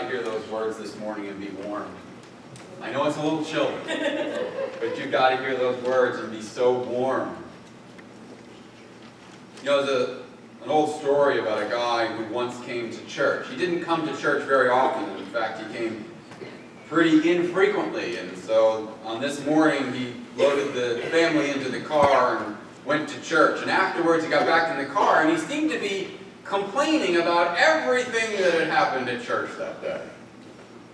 to hear those words this morning and be warmed. I know it's a little chilly, but you've got to hear those words and be so warm. You know, there's an old story about a guy who once came to church. He didn't come to church very often. In fact, he came pretty infrequently. And so on this morning, he loaded the family into the car and went to church. And afterwards, he got back in the car, and he seemed to be complaining about everything that had happened at church that day.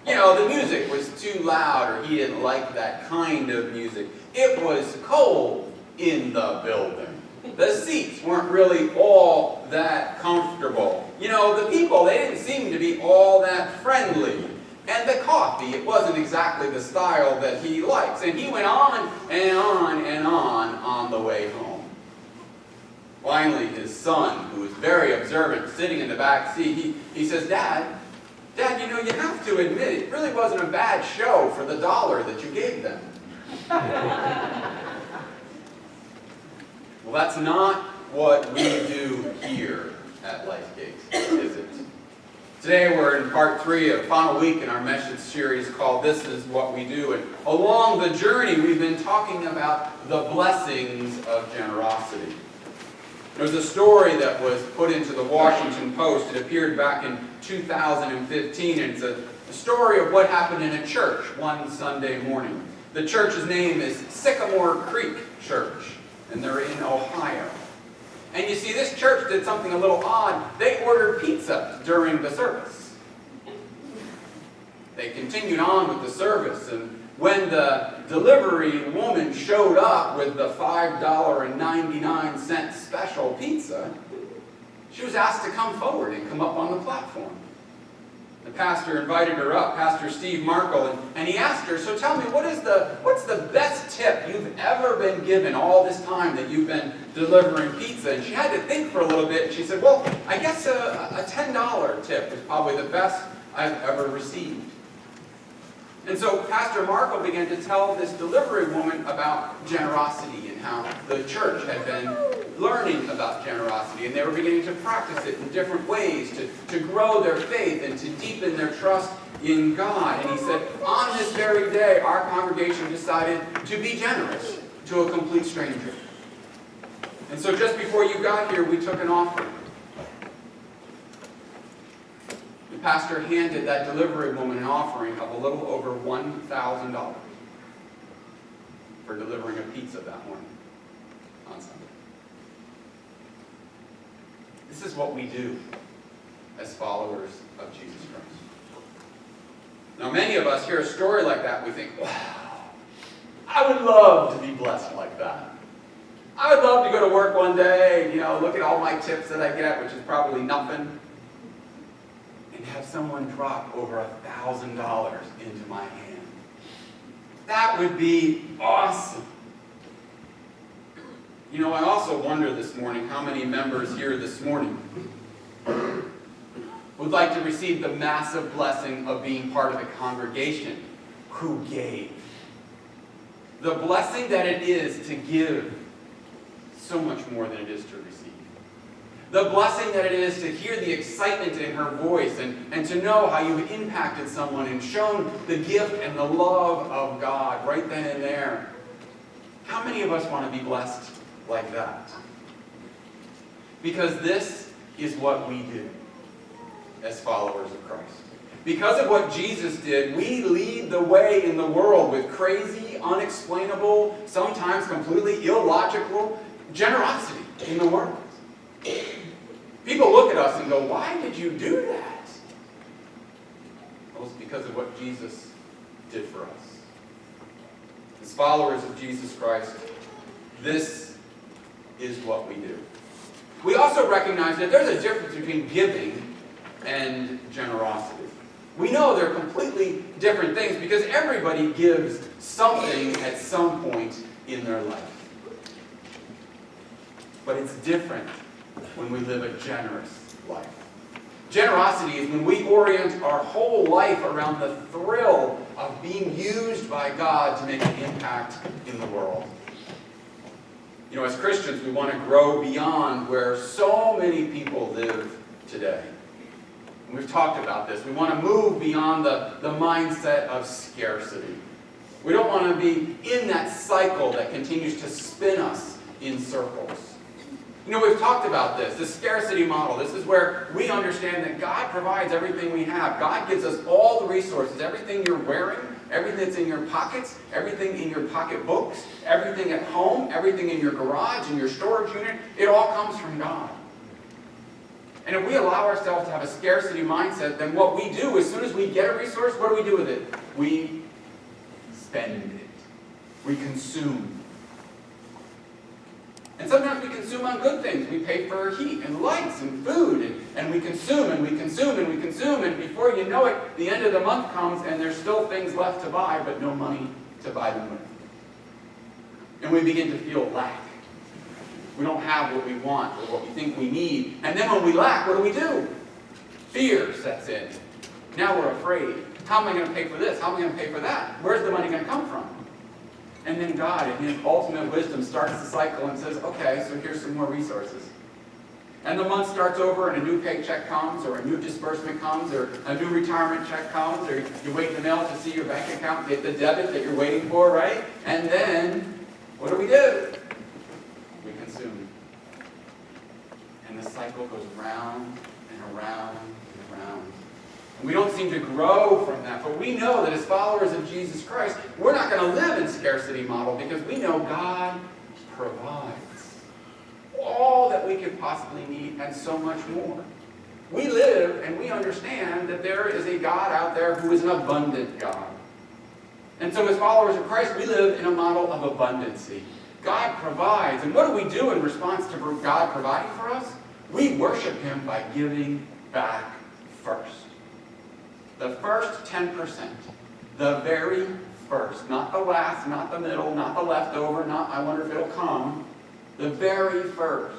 You know, the music was too loud, or he didn't like that kind of music. It was cold in the building. The seats weren't really all that comfortable. You know, the people, they didn't seem to be all that friendly. And the coffee, it wasn't exactly the style that he likes. And he went on and on and on the way home. Finally, his son, who was very observant, sitting in the back seat, he says, Dad, you know, you have to admit, it really wasn't a bad show for the $1 that you gave them. Well, that's not what we do here at Lifegate, is it? Today we're in part 3 of final week in our message series called This Is What We Do. And along the journey we've been talking about the blessings of generosity. There's a story that was put into the Washington Post. It appeared back in 2015, and it's a story of what happened in a church one Sunday morning. The church's name is Sycamore Creek Church, and they're in Ohio. And you see, this church did something a little odd. They ordered pizza during the service. They continued on with the service, and when the delivery woman showed up with the $5.99 special pizza, she was asked to come forward and come up on the platform. The pastor invited her up, Pastor Steve Markle, and he asked her, so tell me, what's the best tip you've ever been given all this time that you've been delivering pizza? And she had to think for a little bit, and she said, well, I guess a $10 tip was probably the best I've ever received. And so Pastor Markle began to tell this delivery woman about generosity and how the church had been learning about generosity, and they were beginning to practice it in different ways to grow their faith and to deepen their trust in God. And he said, on this very day, our congregation decided to be generous to a complete stranger. And so just before you got here, we took an offering. The pastor handed that delivery woman an offering of a little over $1,000 for delivering a pizza that morning on Sunday. This is what we do as followers of Jesus Christ. Now, many of us hear a story like that, we think, wow, I would love to be blessed like that. I would love to go to work one day and, look at all my tips that I get, which is probably nothing, and have someone drop over $1,000 into my hand. That would be awesome. I also wonder this morning how many members here this morning would like to receive the massive blessing of being part of a congregation who gave. The blessing that it is to give so much more than it is to receive. The blessing that it is to hear the excitement in her voice and to know how you've impacted someone and shown the gift and the love of God right then and there. How many of us want to be blessed like that? Because this is what we do as followers of Christ. Because of what Jesus did, we lead the way in the world with crazy, unexplainable, sometimes completely illogical generosity in the world. People look at us and go, why did you do that? Well, it's because of what Jesus did for us. As followers of Jesus Christ, this is what we do. We also recognize that there's a difference between giving and generosity. We know they're completely different things because everybody gives something at some point in their life. But it's different when we live a generous life. Generosity is when we orient our whole life around the thrill of being used by God to make an impact in the world. As Christians, we want to grow beyond where so many people live today. And we've talked about this. We want to move beyond the mindset of scarcity. We don't want to be in that cycle that continues to spin us in circles. You know, we've talked about this, the scarcity model. This is where we understand that God provides everything we have. God gives us all the resources, everything you're wearing, everything that's in your pockets, everything in your pocketbooks, everything at home, everything in your garage, in your storage unit. It all comes from God. And if we allow ourselves to have a scarcity mindset, then what we do, as soon as we get a resource, what do we do with it? We spend it. We consume. And sometimes we consume on good things. We pay for heat and lights and food, and we consume and we consume and we consume, and before you know it, the end of the month comes and there's still things left to buy, but no money to buy them with. And we begin to feel lack. We don't have what we want or what we think we need. And then when we lack, what do? Fear sets in. Now we're afraid. How am I going to pay for this? How am I going to pay for that? Where's the money going to come from? And then God, in His ultimate wisdom, starts the cycle and says, okay, so here's some more resources. And the month starts over and a new paycheck comes, or a new disbursement comes, or a new retirement check comes, or you wait in the mail to see your bank account get the debit that you're waiting for, right? And then, what do? We consume. And the cycle goes round and around and around. And we don't seem to grow from that, but we know that as followers of Jesus Christ, we're not going to live in scarcity model because we know God provides all that we could possibly need and so much more. We live and we understand that there is a God out there who is an abundant God. And so as followers of Christ, we live in a model of abundancy. God provides. And what do we do in response to God providing for us? We worship Him by giving back first. The first 10%. The very first. Not the last, not the middle, not the leftover, not I wonder if it'll come. The very first.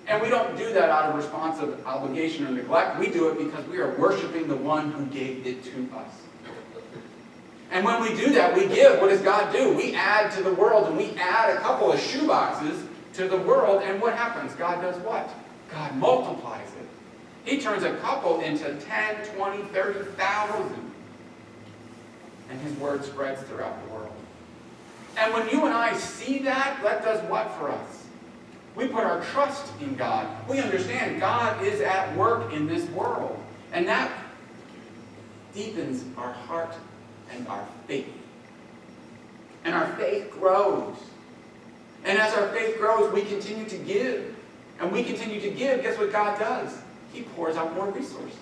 And we don't do that out of response of obligation or neglect. We do it because we are worshiping the one who gave it to us. And when we do that, we give. What does God do? We add to the world, and we add a couple of shoeboxes to the world, and what happens? God does what? God multiplies it. He turns a couple into 10, 20, 30,000. And His word spreads throughout the world. And when you and I see that, that does what for us? We put our trust in God. We understand God is at work in this world. And that deepens our heart and our faith. And our faith grows. And as our faith grows, we continue to give. And we continue to give, guess what God does? He pours out more resources.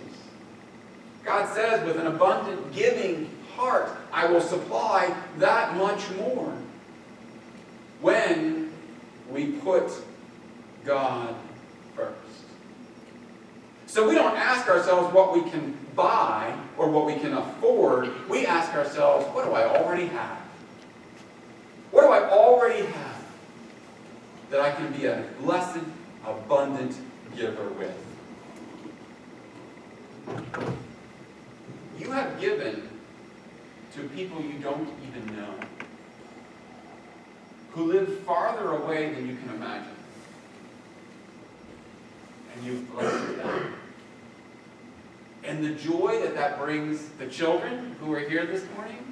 God says, with an abundant giving heart, I will supply that much more. When we put God first. So we don't ask ourselves what we can buy or what we can afford. We ask ourselves, what do I already have? What do I already have that I can be a blessed, abundant giver with? You have given to people you don't even know, who live farther away than you can imagine. And you've blessed them. And the joy that that brings the children who are here this morning,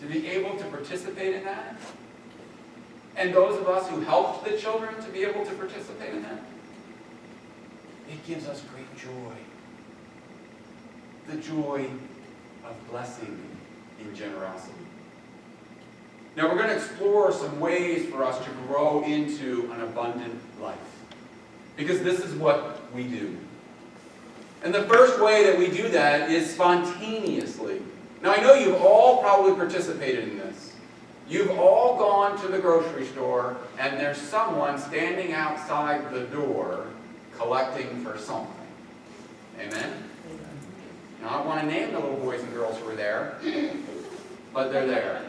to be able to participate in that, and those of us who helped the children to be able to participate in that, it gives us great joy. The joy of blessing in generosity. Now we're going to explore some ways for us to grow into an abundant life. Because this is what we do. And the first way that we do that is spontaneously. Now I know you've all probably participated in this. You've all gone to the grocery store and there's someone standing outside the door collecting for something. Amen? Now I don't want to name the little boys and girls who were there, but they're there.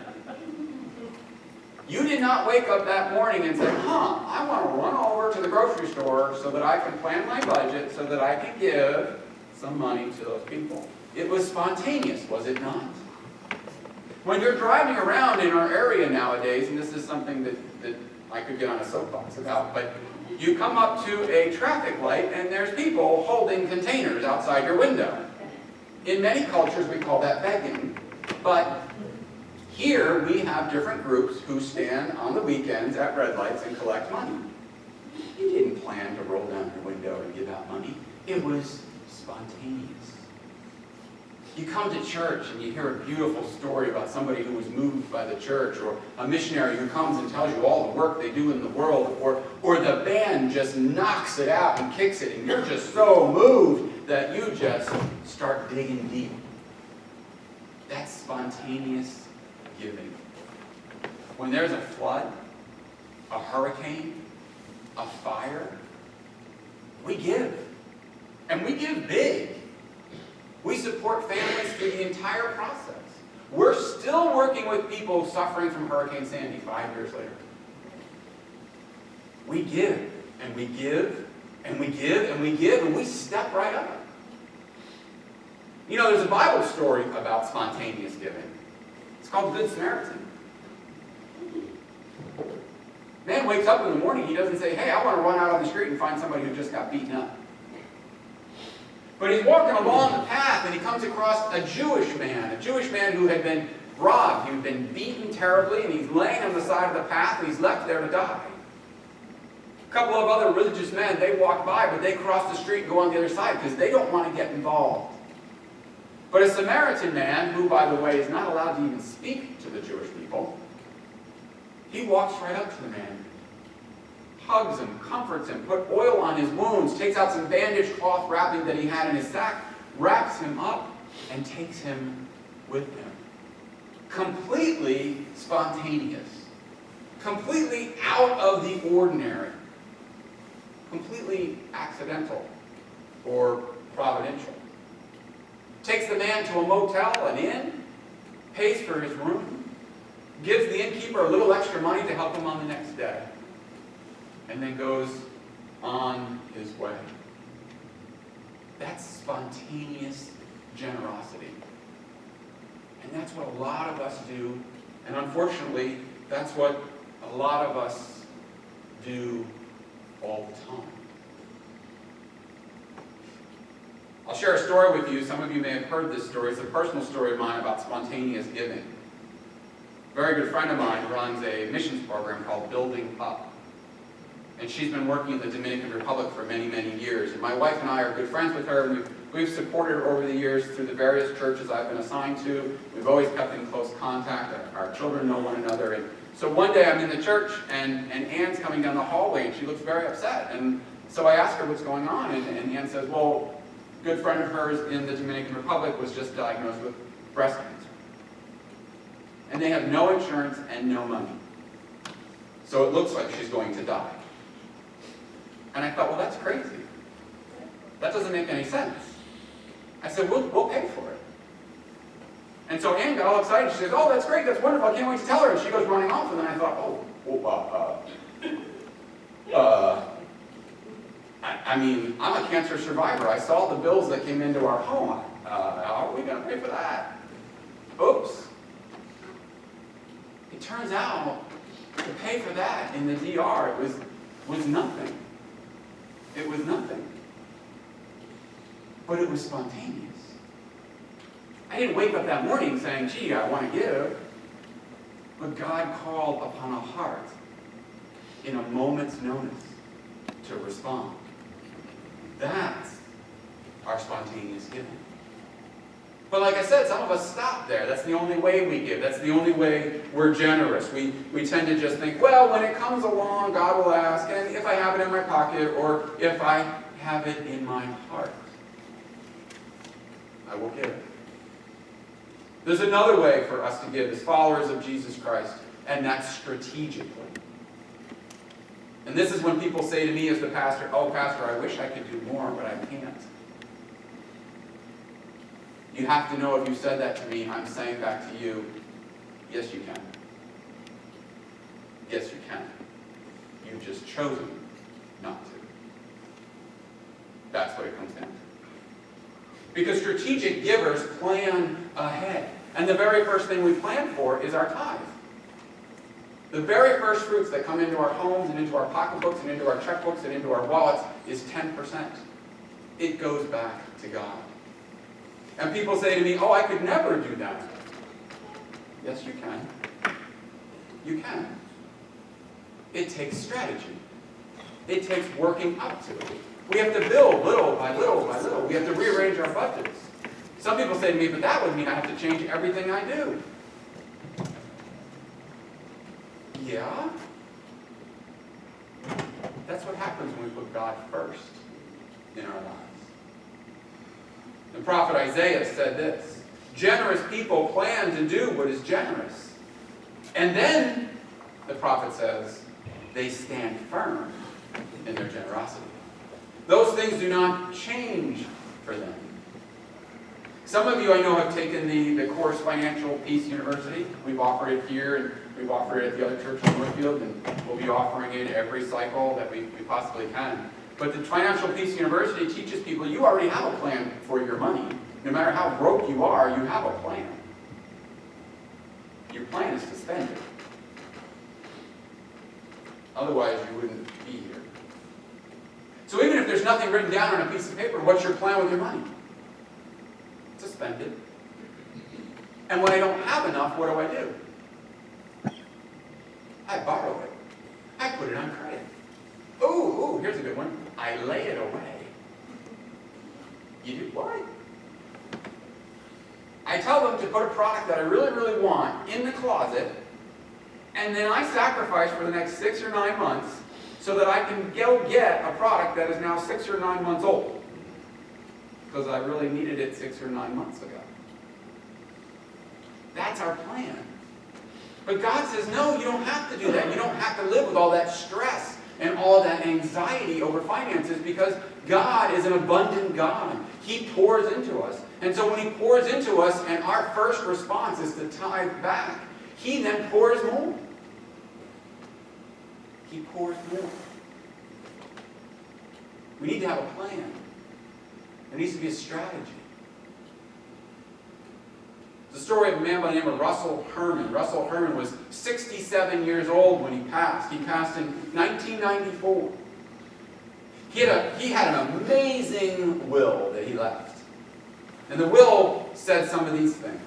You did not wake up that morning and say, I want to run over to the grocery store so that I can plan my budget so that I can give some money to those people. It was spontaneous, was it not? When you're driving around in our area nowadays, and this is something that I could get on a soapbox about, but you come up to a traffic light and there's people holding containers outside your window. In many cultures we call that begging, but here we have different groups who stand on the weekends at red lights and collect money. You didn't plan to roll down your window and give out money. It was spontaneous. You come to church and you hear a beautiful story about somebody who was moved by the church, or a missionary who comes and tells you all the work they do in the world, or the band just knocks it out and kicks it, and you're just so moved that you just start digging deep. That's spontaneous giving. When there's a flood, a hurricane, a fire, we give. And we give big. We support families through the entire process. We're still working with people suffering from Hurricane Sandy 5 years later. We give, and we give, and we give, and we give, and we step right up. You know, there's a Bible story about spontaneous giving. It's called the Good Samaritan. Man wakes up in the morning, he doesn't say, hey, I want to run out on the street and find somebody who just got beaten up. But he's walking along the path and he comes across a Jewish man who had been robbed. He had been beaten terribly, and he's laying on the side of the path and he's left there to die. A couple of other religious men, they walk by, but they cross the street and go on the other side because they don't want to get involved. But a Samaritan man, who, by the way, is not allowed to even speak to the Jewish people, he walks right up to the man, hugs him, comforts him, put oil on his wounds, takes out some bandage cloth wrapping that he had in his sack, wraps him up, and takes him with him. Completely spontaneous. Completely out of the ordinary. Completely accidental or providential. Takes the man to a motel, an inn, pays for his room, gives the innkeeper a little extra money to help him on the next day, and then goes on his way. That's spontaneous generosity. And that's what a lot of us do, and unfortunately, that's what a lot of us do all the time. I'll share a story with you. Some of you may have heard this story. It's a personal story of mine about spontaneous giving. A very good friend of mine runs a missions program called Building Up. And she's been working in the Dominican Republic for many, many years. And my wife and I are good friends with her, and we've supported her over the years through the various churches I've been assigned to. We've always kept in close contact. Our children know one another. And so one day I'm in the church, and Anne's coming down the hallway, and she looks very upset. And so I ask her what's going on, and Anne says, well, a good friend of hers in the Dominican Republic was just diagnosed with breast cancer. And they have no insurance and no money. So it looks like she's going to die. And I thought, well, that's crazy. That doesn't make any sense. I said, we'll pay for it. And so Anne got all excited. She says, oh, that's great, that's wonderful, I can't wait to tell her. And she goes running off, and then I thought, I mean, I'm a cancer survivor. I saw the bills that came into our home. How are we going to pay for that? Oops. It turns out, to pay for that in the DR, it was nothing. It was nothing. But it was spontaneous. I didn't wake up that morning saying, gee, I want to give. But God called upon a heart in a moment's notice to respond. That's our spontaneous giving. But like I said, some of us stop there. That's the only way we give. That's the only way we're generous. We tend to just think, well, when it comes along, God will ask, and if I have it in my pocket, or if I have it in my heart, I will give. There's another way for us to give as followers of Jesus Christ, and that's strategically. And this is when people say to me as the pastor, oh, Pastor, I wish I could do more, but I can't. You have to know if you said that to me, I'm saying back to you, yes, you can. Yes, you can. You've just chosen not to. That's what it comes down to. Because strategic givers plan ahead. And the very first thing we plan for is our tithe. The very first fruits that come into our homes and into our pocketbooks and into our checkbooks and into our wallets is 10%. It goes back to God. And people say to me, oh, I could never do that. Yes, you can. You can. It takes strategy. It takes working up to it. We have to build little by little by little. We have to rearrange our budgets. Some people say to me, but that would mean I have to change everything I do. Yeah? That's what happens when we put God first in our lives. The prophet Isaiah said this, generous people plan to do what is generous. And then, the prophet says, they stand firm in their generosity. Those things do not change for them. Some of you I know have taken the course Financial Peace University. We've offered it here, and we've offered it at the other church in Northfield, and we'll be offering it every cycle that we possibly can. But the Financial Peace University teaches people you already have a plan for your money. No matter how broke you are, you have a plan. Your plan is to spend it. Otherwise, you wouldn't be here. So even if there's nothing written down on a piece of paper, what's your plan with your money? To spend it. And when I don't have enough, what do? I borrow it. I put it on credit. Ooh, here's a good one. I lay it away. You do what? I tell them to put a product that I really, really want in the closet, and then I sacrifice for the next 6 or 9 months so that I can go get a product that is now 6 or 9 months old. Because I really needed it 6 or 9 months ago. That's our plan. But God says, no, you don't have to do that. You don't have to live with all that stress and all that anxiety over finances, because God is an abundant God. He pours into us. And so when He pours into us and our first response is to tithe back, He then pours more. He pours more. We need to have a plan. There needs to be a strategy. The story of a man by the name of Russell Herman. Russell Herman was 67 years old when he passed. He passed in 1994. He had an amazing will that he left. And the will said some of these things.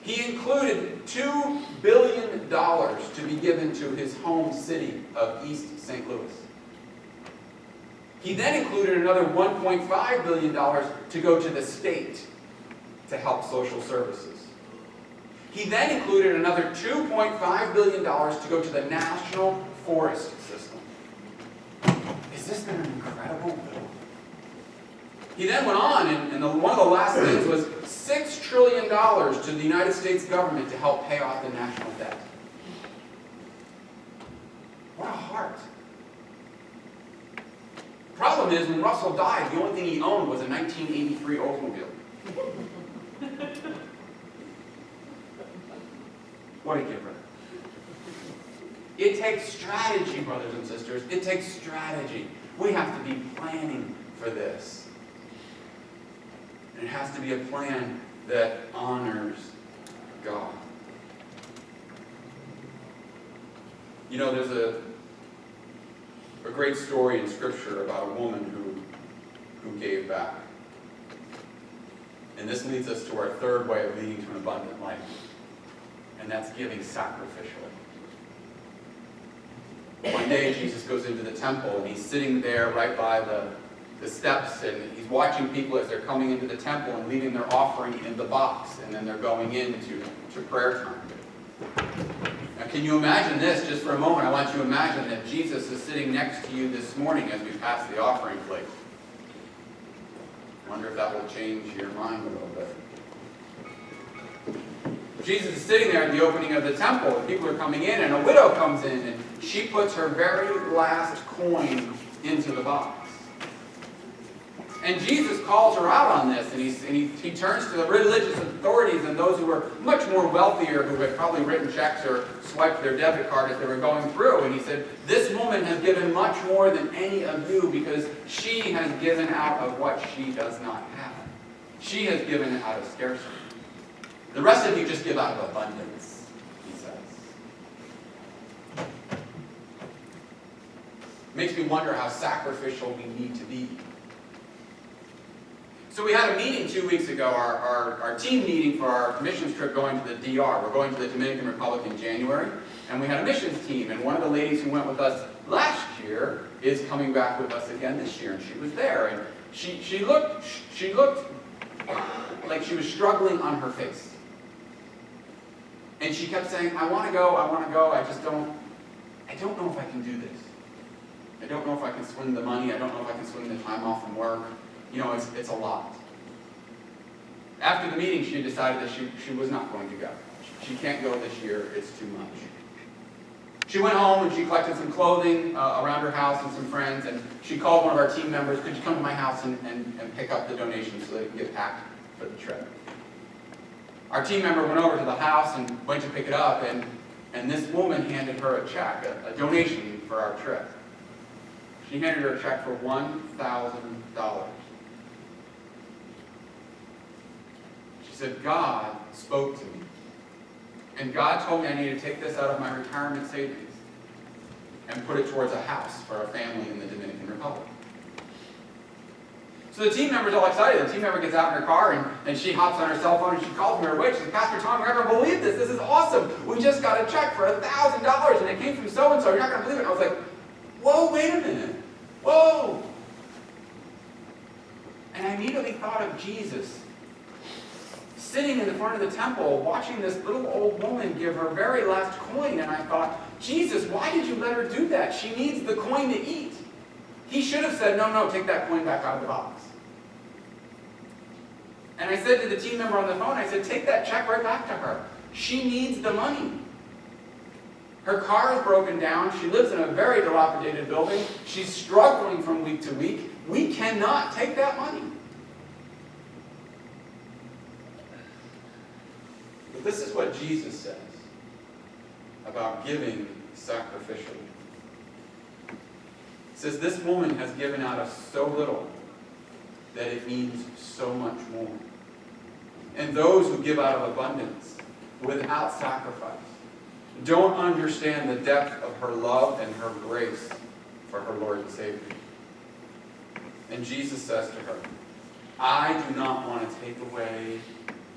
He included $2 billion to be given to his home city of East St. Louis. He then included another $1.5 billion to go to the state to help social services. He then included another $2.5 billion to go to the National Forest System. Is this been an incredible bill? He then went on, and one of the last things was $6 trillion to the United States government to help pay off the national debt. What a heart. The problem is, when Russell died, the only thing he owned was a 1983 Oldsmobile. What a giver. It takes strategy, brothers and sisters. It takes strategy. We have to be planning for this. And it has to be a plan that honors God. You know, there's a great story in Scripture about a woman who gave back. And this leads us to our third way of leading to an abundant life. And that's giving sacrificially. One day Jesus goes into the temple, and he's sitting there right by the steps, and he's watching people as they're coming into the temple and leaving their offering in the box, and then they're going into prayer time. Now can you imagine this? Just for a moment, I want you to imagine that Jesus is sitting next to you this morning as we pass the offering plate. I wonder if that will change your mind a little bit. Jesus is sitting there at the opening of the temple, and people are coming in, and a widow comes in, and she puts her very last coin into the box. And Jesus calls her out on this, and he turns to the religious authorities and those who were much more wealthier, who had probably written checks or swiped their debit card as they were going through, and he said, "This woman has given much more than any of you, because she has given out of what she does not have. She has given out of scarcity. The rest of you just give out of abundance," he says. It makes me wonder how sacrificial we need to be. So we had a meeting 2 weeks ago, our team meeting for our missions trip going to the DR. We're going to the Dominican Republic in January, and we had a missions team, and one of the ladies who went with us last year is coming back with us again this year, and she was there, and she looked like she was struggling on her face. And she kept saying, I want to go, I just don't know if I can do this. I don't know if I can swing the money, I don't know if I can swing the time off from work. You know, it's a lot. After the meeting, she decided that she was not going to go. She can't go this year, it's too much. She went home and she collected some clothing around her house and some friends, and she called one of our team members, could you come to my house and pick up the donations so they can get packed for the trip. Our team member went over to the house and went to pick it up, and this woman handed her a check, a donation for our trip. She handed her a check for $1,000. She said, God spoke to me. And God told me I need to take this out of my retirement savings and put it towards a house for a family in the Dominican Republic. So the team member's all excited. The team member gets out in her car and she hops on her cell phone and she calls me right away. She says, Pastor Tom, you're not going to believe this. This is awesome. We just got a check for $1,000 and it came from so-and-so. You're not going to believe it. And I was like, whoa, wait a minute. Whoa. And I immediately thought of Jesus sitting in the front of the temple watching this little old woman give her very last coin, and I thought, Jesus, why did you let her do that? She needs the coin to eat. He should have said, no, take that coin back out of the box. And I said to the team member on the phone, I said, take that check right back to her. She needs the money. Her car is broken down. She lives in a very dilapidated building. She's struggling from week to week. We cannot take that money. But this is what Jesus says about giving sacrificially. He says, this woman has given out of so little that it means so much more. And those who give out of abundance without sacrifice don't understand the depth of her love and her grace for her Lord and Savior. And Jesus says to her, I do not want to take away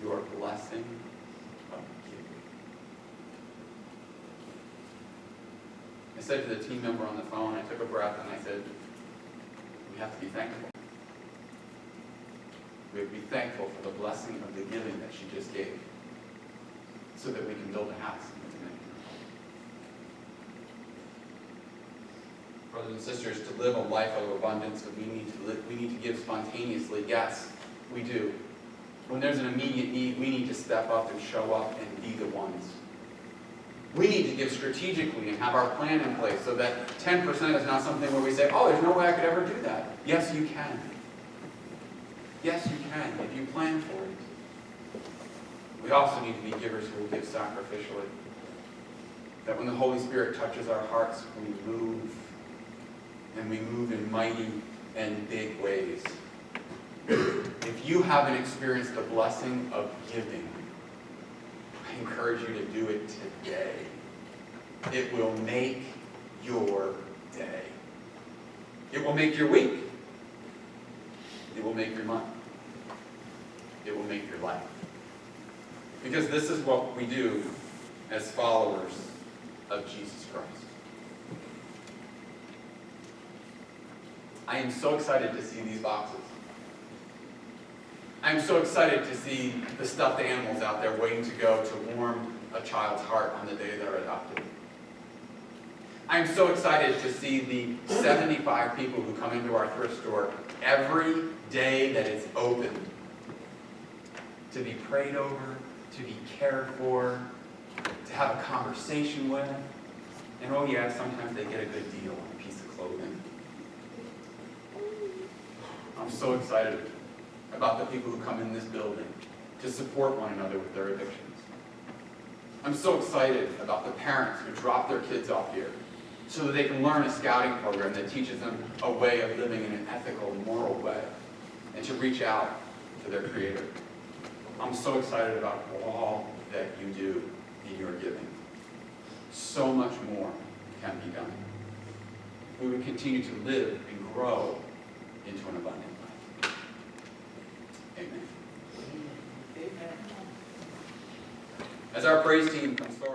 your blessing of giving. I said to the team member on the phone, I took a breath and I said, we have to be thankful. We have to be thankful for the blessing of the giving that she just gave so that we can build a house. Brothers and sisters, to live a life of abundance, we need to give spontaneously. Yes, we do. When there's an immediate need, we need to step up and show up and be the ones. We need to give strategically and have our plan in place so that 10% is not something where we say, oh, there's no way I could ever do that. Yes, you can. Yes, you can, if you plan for it. We also need to be givers who will give sacrificially. That when the Holy Spirit touches our hearts, we move. And we move in mighty and big ways. If you haven't experienced the blessing of giving, I encourage you to do it today. It will make your day. It will make your week. It will make your month. It will make your life. Because this is what we do as followers of Jesus Christ. I am so excited to see these boxes. I am so excited to see the stuffed animals out there waiting to go to warm a child's heart on the day they're adopted. I am so excited to see the 75 people who come into our thrift store every day that it's open to be prayed over, to be cared for, to have a conversation with. And oh yeah, sometimes they get a good deal on a piece of clothing. I'm so excited about the people who come in this building to support one another with their addictions. I'm so excited about the parents who drop their kids off here so that they can learn a scouting program that teaches them a way of living in an ethical and moral way and to reach out to their Creator. I'm so excited about all that you do in your giving. So much more can be done. we would continue to live and grow into an abundant life. Amen. As our praise team comes forward.